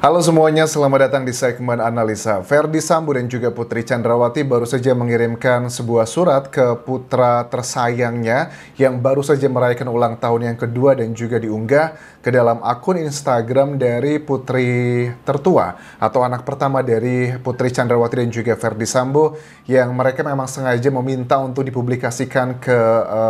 Halo semuanya, selamat datang di segmen analisa. Ferdy Sambo dan juga Putri Chandrawati baru saja mengirimkan sebuah surat ke putra tersayangnya yang baru saja merayakan ulang tahun yang kedua dan juga diunggah ke dalam akun Instagram dari putri tertua atau anak pertama dari Putri Chandrawati dan juga Ferdy Sambo yang mereka memang sengaja meminta untuk dipublikasikan ke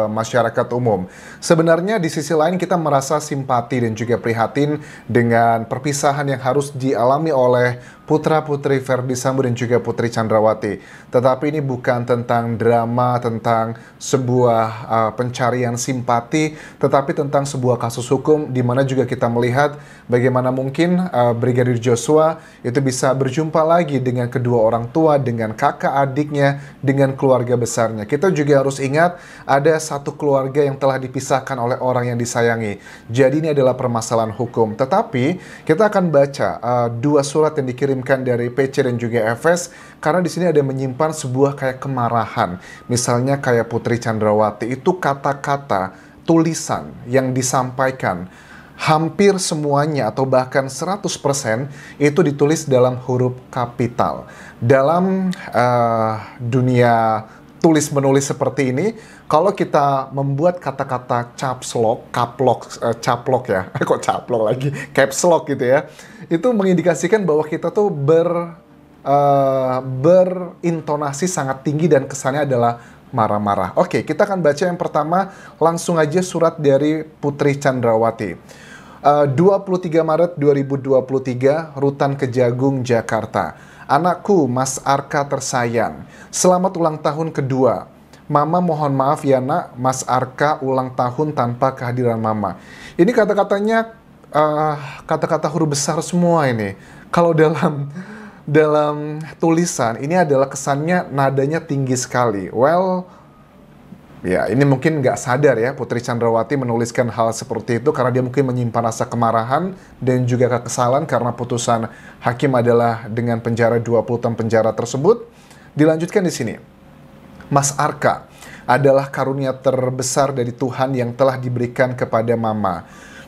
masyarakat umum. Sebenarnya di sisi lain kita merasa simpati dan juga prihatin dengan perpisahan yang harus dialami oleh putra-putri Ferdy Sambo dan juga Putri Chandrawati. Tetapi ini bukan tentang drama, tentang sebuah pencarian simpati, tetapi tentang sebuah kasus hukum di mana juga kita melihat bagaimana mungkin Brigadir Joshua itu bisa berjumpa lagi dengan kedua orang tua, dengan kakak adiknya, dengan keluarga besarnya. Kita juga harus ingat ada satu keluarga yang telah dipisahkan oleh orang yang disayangi. Jadi ini adalah permasalahan hukum. Tetapi kita akan baca dua surat yang dikirimkan dari PC dan juga FS karena di sini ada menyimpan sebuah kayak kemarahan. Misalnya kayak Putri Chandrawati itu kata-kata tulisan yang disampaikan hampir semuanya atau bahkan 100% itu ditulis dalam huruf kapital. Dalam dunia tulis-menulis seperti ini, kalau kita membuat kata-kata caps lock, caplok ya, kok caplok lagi, caps lock gitu ya, itu mengindikasikan bahwa kita tuh berintonasi sangat tinggi dan kesannya adalah marah-marah. Oke, kita akan baca yang pertama, langsung aja surat dari Putri Chandrawati. 23 Maret 2023, Rutan Kejagung, Jakarta. Anakku, Mas Arka tersayang, selamat ulang tahun kedua. Mama mohon maaf ya nak, Mas Arka ulang tahun tanpa kehadiran Mama. Ini kata-katanya kata-kata huruf besar semua ini. Kalau dalam tulisan ini adalah kesannya nadanya tinggi sekali. Well, ya, ini mungkin nggak sadar ya Putri Chandrawati menuliskan hal seperti itu karena dia mungkin menyimpan rasa kemarahan dan juga kekesalan karena putusan hakim adalah dengan penjara 20 tahun penjara tersebut. Dilanjutkan di sini. Mas Arka adalah karunia terbesar dari Tuhan yang telah diberikan kepada Mama.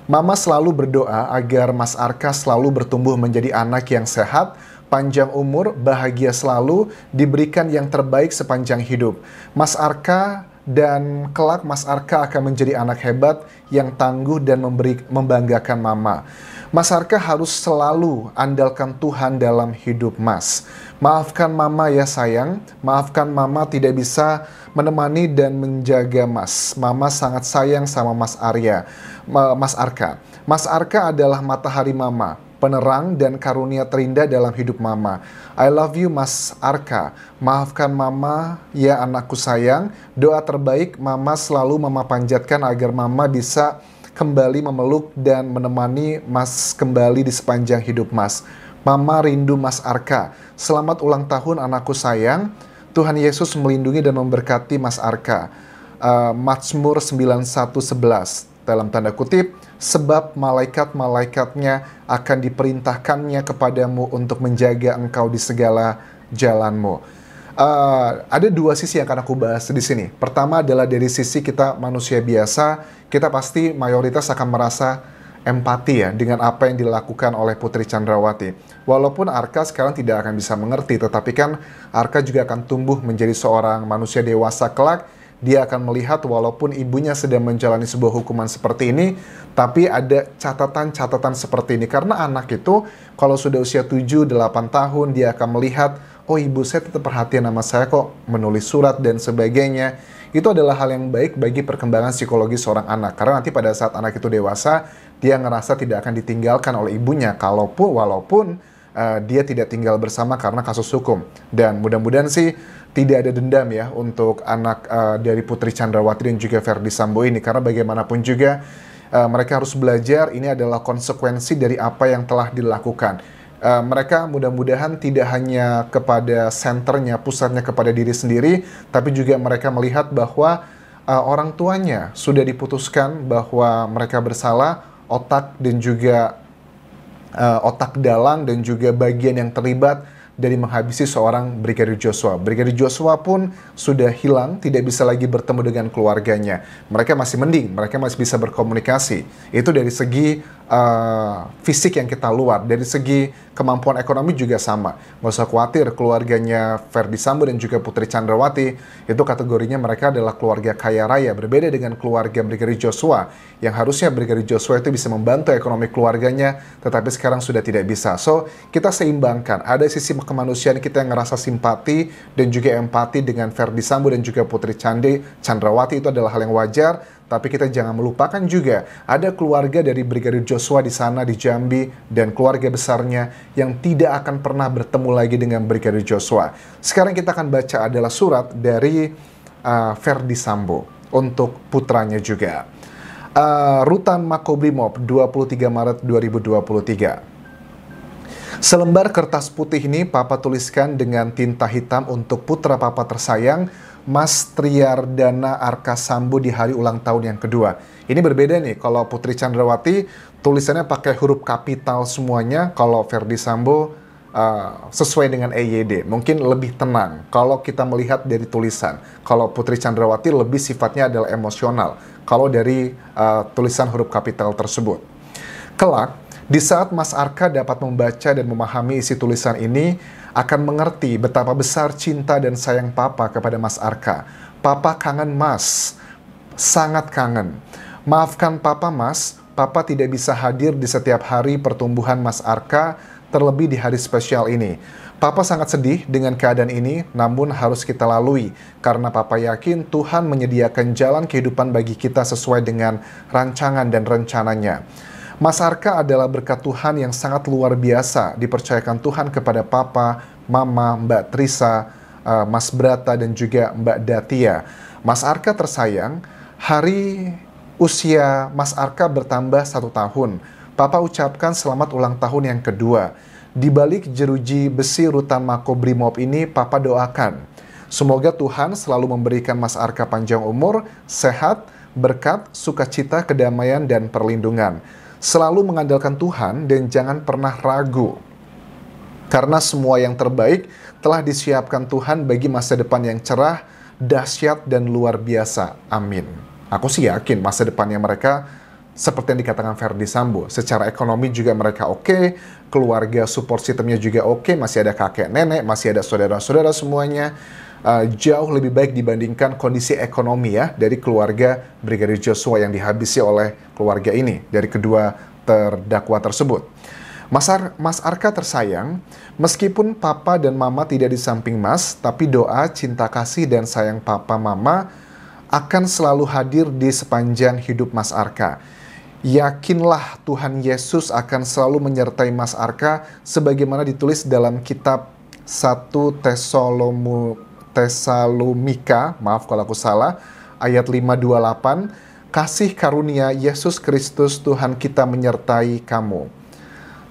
Mama selalu berdoa agar Mas Arka selalu bertumbuh menjadi anak yang sehat, panjang umur, bahagia selalu, diberikan yang terbaik sepanjang hidup. Mas Arka dan kelak Mas Arka akan menjadi anak hebat yang tangguh dan membanggakan Mama. Mas Arka harus selalu andalkan Tuhan dalam hidup Mas. Maafkan Mama ya sayang, maafkan Mama tidak bisa menemani dan menjaga Mas. Mama sangat sayang sama Mas Arka. Mas Arka adalah matahari Mama, penerang dan karunia terindah dalam hidup Mama. I love you Mas Arka. Maafkan Mama ya anakku sayang. Doa terbaik Mama selalu Mama panjatkan agar Mama bisa kembali memeluk dan menemani Mas kembali di sepanjang hidup Mas. Mama rindu Mas Arka. Selamat ulang tahun anakku sayang. Tuhan Yesus melindungi dan memberkati Mas Arka. Mazmur 91:11 dalam tanda kutip, sebab malaikat-malaikatnya akan diperintahkannya kepadamu untuk menjaga engkau di segala jalanmu. Ada dua sisi yang akan aku bahas di sini. Pertama adalah dari sisi kita manusia biasa, kita pasti mayoritas akan merasa empati ya dengan apa yang dilakukan oleh Putri Chandrawati. Walaupun Arka sekarang tidak akan bisa mengerti, tetapi kan Arka juga akan tumbuh menjadi seorang manusia dewasa kelak. Dia akan melihat walaupun ibunya sedang menjalani sebuah hukuman seperti ini, tapi ada catatan-catatan seperti ini. Karena anak itu kalau sudah usia 7-8 tahun, dia akan melihat, oh ibu saya tetap perhatian sama saya kok, menulis surat dan sebagainya. Itu adalah hal yang baik bagi perkembangan psikologi seorang anak. Karena nanti pada saat anak itu dewasa, dia ngerasa tidak akan ditinggalkan oleh ibunya, walaupun dia tidak tinggal bersama karena kasus hukum. Dan mudah-mudahan sih tidak ada dendam ya untuk anak dari Putri Chandrawati dan juga Ferdy Sambo ini. Karena bagaimanapun juga mereka harus belajar, ini adalah konsekuensi dari apa yang telah dilakukan. Mereka mudah-mudahan tidak hanya kepada senternya, pusatnya kepada diri sendiri, tapi juga mereka melihat bahwa orang tuanya sudah diputuskan bahwa mereka bersalah, otak dan juga otak dalang dan juga bagian yang terlibat dari menghabisi seorang Brigadir Joshua. Brigadir Joshua pun sudah hilang, tidak bisa lagi bertemu dengan keluarganya. Mereka masih mending, mereka masih bisa berkomunikasi. Itu dari segi fisik yang kita luar, dari segi kemampuan ekonomi juga sama. Nggak usah khawatir, keluarganya Ferdy Sambo dan juga Putri Chandrawati itu kategorinya mereka adalah keluarga kaya raya, berbeda dengan keluarga Brigadir Joshua yang harusnya Brigadir Joshua itu bisa membantu ekonomi keluarganya, tetapi sekarang sudah tidak bisa. So, kita seimbangkan. Ada sisi kemanusiaan kita yang ngerasa simpati dan juga empati dengan Ferdy Sambo dan juga Putri Chandrawati, itu adalah hal yang wajar. Tapi kita jangan melupakan juga ada keluarga dari Brigadir Joshua di sana di Jambi dan keluarga besarnya yang tidak akan pernah bertemu lagi dengan Brigadir Joshua. Sekarang kita akan baca adalah surat dari Ferdy Sambo untuk putranya juga. Rutan Makobrimob 23 Maret 2023. Selembar kertas putih ini Papa tuliskan dengan tinta hitam untuk putra Papa tersayang, Mas Triardana Arka Sambo di hari ulang tahun yang kedua. Ini berbeda nih, kalau Putri Chandrawati tulisannya pakai huruf kapital semuanya, kalau Ferdy Sambo sesuai dengan EYD, mungkin lebih tenang kalau kita melihat dari tulisan. Kalau Putri Chandrawati lebih sifatnya adalah emosional, kalau dari tulisan huruf kapital tersebut. Kelak, di saat Mas Arka dapat membaca dan memahami isi tulisan ini, akan mengerti betapa besar cinta dan sayang Papa kepada Mas Arka. Papa kangen Mas, sangat kangen. Maafkan Papa Mas, Papa tidak bisa hadir di setiap hari pertumbuhan Mas Arka, terlebih di hari spesial ini. Papa sangat sedih dengan keadaan ini, namun harus kita lalui, karena Papa yakin Tuhan menyediakan jalan kehidupan bagi kita sesuai dengan rancangan dan rencananya. Mas Arka adalah berkat Tuhan yang sangat luar biasa, dipercayakan Tuhan kepada Papa, Mama, Mbak Trisa, Mas Brata, dan juga Mbak Datia. Mas Arka tersayang, hari usia Mas Arka bertambah 1 tahun. Papa ucapkan selamat ulang tahun yang kedua. Di balik jeruji besi rutan Makobrimob ini, Papa doakan. Semoga Tuhan selalu memberikan Mas Arka panjang umur, sehat, berkat, sukacita, kedamaian, dan perlindungan. Selalu mengandalkan Tuhan dan jangan pernah ragu. Karena semua yang terbaik telah disiapkan Tuhan bagi masa depan yang cerah, dahsyat, dan luar biasa. Amin. Aku sih yakin masa depannya mereka seperti yang dikatakan Ferdy Sambo. Secara ekonomi juga mereka oke, keluarga support sistemnya juga oke, masih ada kakek nenek, masih ada saudara-saudara semuanya. Jauh lebih baik dibandingkan kondisi ekonomi ya dari keluarga Brigadir Joshua yang dihabisi oleh keluarga ini dari kedua terdakwa tersebut. Mas Arka tersayang, meskipun Papa dan Mama tidak di samping Mas, tapi doa, cinta kasih, dan sayang Papa Mama akan selalu hadir di sepanjang hidup Mas Arka. Yakinlah Tuhan Yesus akan selalu menyertai Mas Arka sebagaimana ditulis dalam kitab 1 Tesalomika, maaf kalau aku salah, ayat 5:28, kasih karunia Yesus Kristus Tuhan kita menyertai kamu.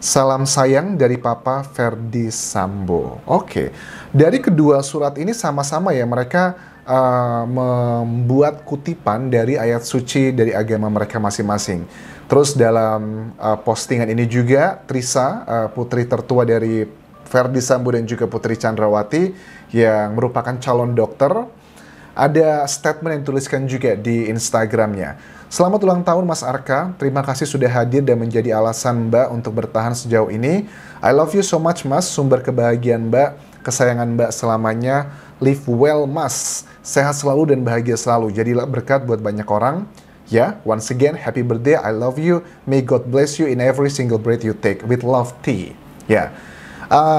Salam sayang dari Papa Ferdy Sambo. Oke, dari kedua surat ini sama-sama ya mereka membuat kutipan dari ayat suci dari agama mereka masing-masing. Terus dalam postingan ini juga Trisa, putri tertua dari Ferdy Sambo dan juga Putri Chandrawati yang merupakan calon dokter, ada statement yang dituliskan juga di Instagramnya. Selamat ulang tahun Mas Arka, terima kasih sudah hadir dan menjadi alasan Mbak untuk bertahan sejauh ini. I love you so much Mas, sumber kebahagiaan Mbak, kesayangan Mbak selamanya. Live well Mas, sehat selalu dan bahagia selalu, jadilah berkat buat banyak orang. Ya, once again, happy birthday, I love you, may God bless you in every single breath you take, with love T. Ya,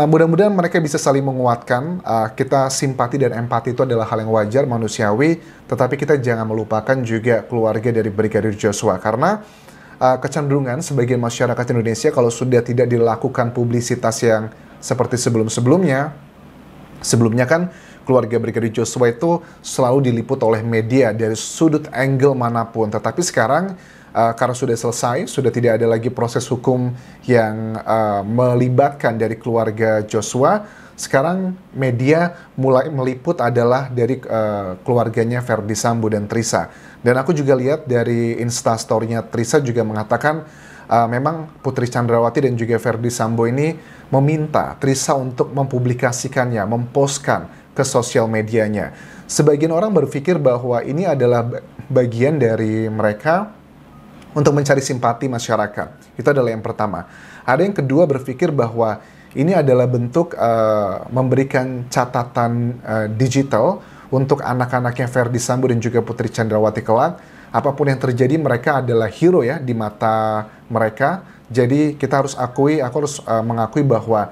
mudah-mudahan mereka bisa saling menguatkan. Kita simpati dan empati itu adalah hal yang wajar, manusiawi, tetapi kita jangan melupakan juga keluarga dari Brigadir Joshua, karena kecenderungan sebagian masyarakat Indonesia kalau sudah tidak dilakukan publisitas yang seperti sebelumnya kan keluarga Brigadir Joshua itu selalu diliput oleh media dari sudut angle manapun. Tetapi sekarang karena sudah selesai, sudah tidak ada lagi proses hukum yang melibatkan dari keluarga Joshua, sekarang media mulai meliput adalah dari keluarganya Ferdy Sambo dan Trisa. Dan aku juga lihat dari Instastory-nya Trisa juga mengatakan memang Putri Chandrawati dan juga Ferdy Sambo ini meminta Trisa untuk mempublikasikannya, memposkan ke sosial medianya. Sebagian orang berpikir bahwa ini adalah bagian dari mereka untuk mencari simpati masyarakat. Itu adalah yang pertama. Ada yang kedua berpikir bahwa ini adalah bentuk memberikan catatan digital untuk anak-anaknya Ferdy Sambo dan juga Putri Chandrawati kelak. Apapun yang terjadi, mereka adalah hero ya di mata mereka. Jadi kita harus akui, aku harus mengakui bahwa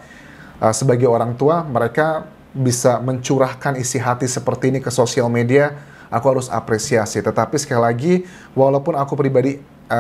sebagai orang tua, mereka bisa mencurahkan isi hati seperti ini ke sosial media. Aku harus apresiasi. Tetapi sekali lagi, walaupun aku pribadi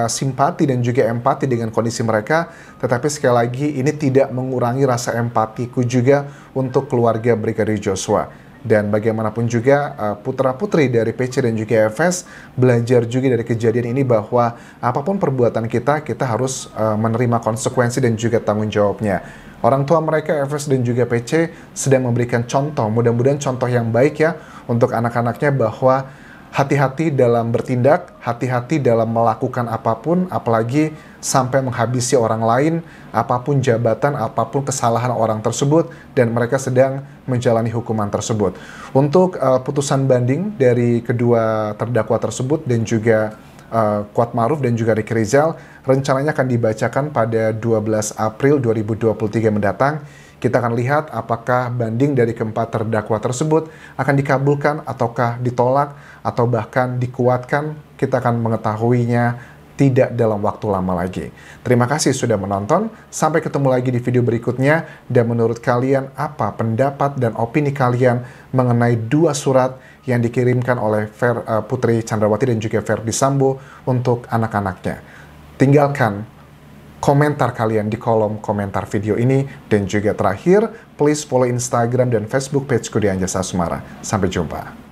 simpati dan juga empati dengan kondisi mereka, tetapi sekali lagi ini tidak mengurangi rasa empatiku juga untuk keluarga Brigadir Joshua. Dan bagaimanapun juga putra-putri dari PC dan juga FS belajar juga dari kejadian ini bahwa apapun perbuatan kita, kita harus menerima konsekuensi dan juga tanggung jawabnya. Orang tua mereka, FS dan juga PC, sedang memberikan contoh, mudah-mudahan contoh yang baik ya untuk anak-anaknya bahwa hati-hati dalam bertindak, hati-hati dalam melakukan apapun, apalagi sampai menghabisi orang lain, apapun jabatan, apapun kesalahan orang tersebut, dan mereka sedang menjalani hukuman tersebut. Untuk putusan banding dari kedua terdakwa tersebut dan juga Kuatmaruf dan juga Ricky Rizal, rencananya akan dibacakan pada 12 April 2023 mendatang. Kita akan lihat apakah banding dari keempat terdakwa tersebut akan dikabulkan ataukah ditolak atau bahkan dikuatkan. Kita akan mengetahuinya tidak dalam waktu lama lagi. Terima kasih sudah menonton. Sampai ketemu lagi di video berikutnya. Dan menurut kalian apa pendapat dan opini kalian mengenai dua surat yang dikirimkan oleh Putri Chandrawati dan juga Ferdy Sambo untuk anak-anaknya? Tinggalkan komentar kalian di kolom komentar video ini. Dan juga terakhir, please follow Instagram dan Facebook page Kudi Anjasa Sumara. Sampai jumpa.